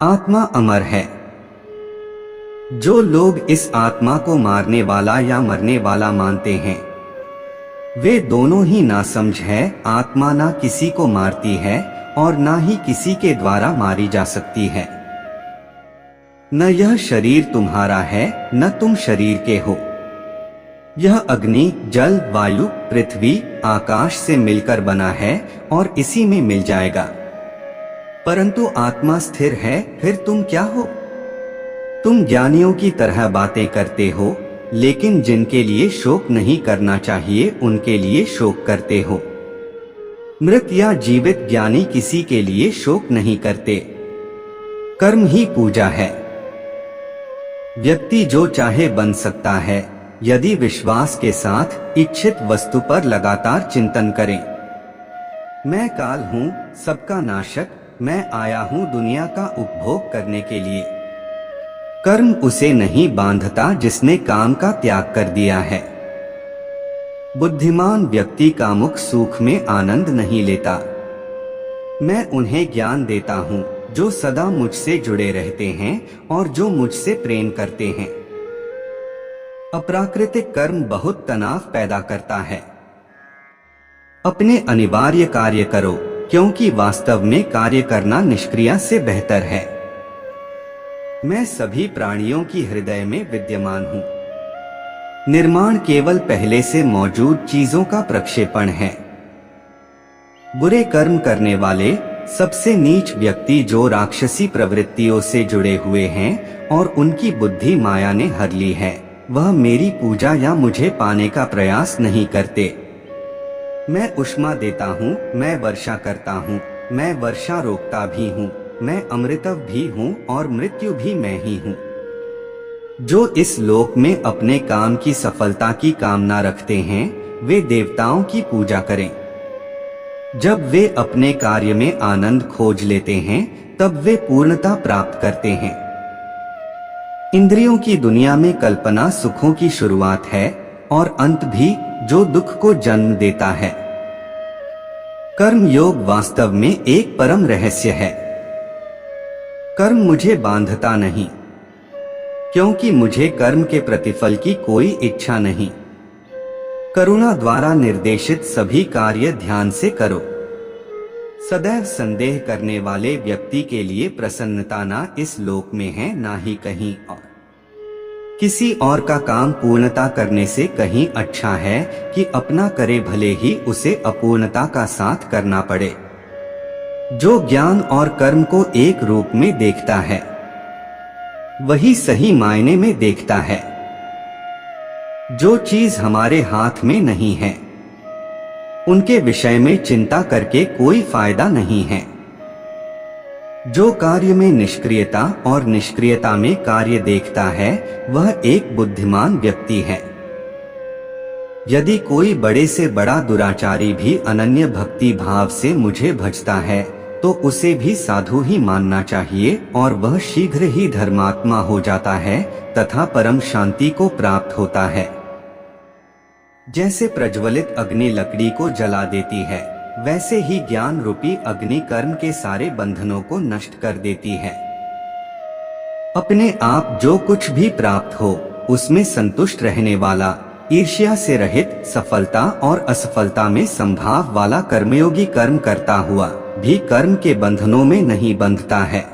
आत्मा अमर है। जो लोग इस आत्मा को मारने वाला या मरने वाला मानते हैं, वे दोनों ही नासमझ है। आत्मा ना किसी को मारती है और ना ही किसी के द्वारा मारी जा सकती है। न यह शरीर तुम्हारा है, न तुम शरीर के हो। यह अग्नि, जल, वायु, पृथ्वी, आकाश से मिलकर बना है और इसी में मिल जाएगा। परंतु आत्मा स्थिर है, फिर तुम क्या हो? तुम ज्ञानियों की तरह बातें करते हो, लेकिन जिनके लिए शोक नहीं करना चाहिए उनके लिए शोक करते हो। मृत या जीवित ज्ञानी किसी के लिए शोक नहीं करते। कर्म ही पूजा है। व्यक्ति जो चाहे बन सकता है, यदि विश्वास के साथ इच्छित वस्तु पर लगातार चिंतन करें। मैं काल हूँ, सबका नाशक, मैं आया हूँ दुनिया का उपभोग करने के लिए। कर्म उसे नहीं बांधता जिसने काम का त्याग कर दिया है। बुद्धिमान व्यक्ति कामुक सुख में आनंद नहीं लेता। मैं उन्हें ज्ञान देता हूँ जो सदा मुझसे जुड़े रहते हैं और जो मुझसे प्रेम करते हैं। अप्राकृतिक कर्म बहुत तनाव पैदा करता है। अपने अनिवार्य कार्य करो, क्योंकि वास्तव में कार्य करना निष्क्रिय से बेहतर है। मैं सभी प्राणियों की हृदय में विद्यमान हूँ। निर्माण केवल पहले से मौजूद चीजों का प्रक्षेपण है। बुरे कर्म करने वाले सबसे नीच व्यक्ति जो राक्षसी प्रवृत्तियों से जुड़े हुए हैं और उनकी बुद्धि माया ने हर ली है, वह मेरी पूजा या मुझे पाने का प्रयास नहीं करते। मैं उष्मा देता हूँ, मैं वर्षा करता हूँ, मैं वर्षा रोकता भी हूँ, मैं अमृतव भी हूँ और मृत्यु भी मैं ही हूँ। जो इस लोक में अपने काम की सफलता की कामना रखते हैं, वे देवताओं की पूजा करें। जब वे अपने कार्य में आनंद खोज लेते हैं, तब वे पूर्णता प्राप्त करते हैं। इंद्रियों की दुनिया में कल्पना सुखों की शुरुआत है और अंत भी, जो दुख को जन्म देता है। कर्म योग वास्तव में एक परम रहस्य है। कर्म मुझे बांधता नहीं, क्योंकि मुझे कर्म के प्रतिफल की कोई इच्छा नहीं। करुणा द्वारा निर्देशित सभी कार्य ध्यान से करो। सदैव संदेह करने वाले व्यक्ति के लिए प्रसन्नता ना इस लोक में है, ना ही कहीं और। किसी और का काम पूर्णता करने से कहीं अच्छा है कि अपना करे, भले ही उसे अपूर्णता का साथ करना पड़े। जो ज्ञान और कर्म को एक रूप में देखता है, वही सही मायने में देखता है। जो चीज हमारे हाथ में नहीं है, उनके विषय में चिंता करके कोई फायदा नहीं है। जो कार्य में निष्क्रियता और निष्क्रियता में कार्य देखता है, वह एक बुद्धिमान व्यक्ति है। यदि कोई बड़े से बड़ा दुराचारी भी अनन्य भक्ति भाव से मुझे भजता है, तो उसे भी साधु ही मानना चाहिए और वह शीघ्र ही धर्मात्मा हो जाता है तथा परम शांति को प्राप्त होता है। जैसे प्रज्वलित अग्नि लकड़ी को जला देती है, वैसे ही ज्ञान रूपी अग्नि कर्म के सारे बंधनों को नष्ट कर देती है। अपने आप जो कुछ भी प्राप्त हो, उसमें संतुष्ट रहने वाला, ईर्ष्या से रहित, सफलता और असफलता में संभाव वाला कर्मयोगी कर्म करता हुआ भी कर्म के बंधनों में नहीं बंधता है।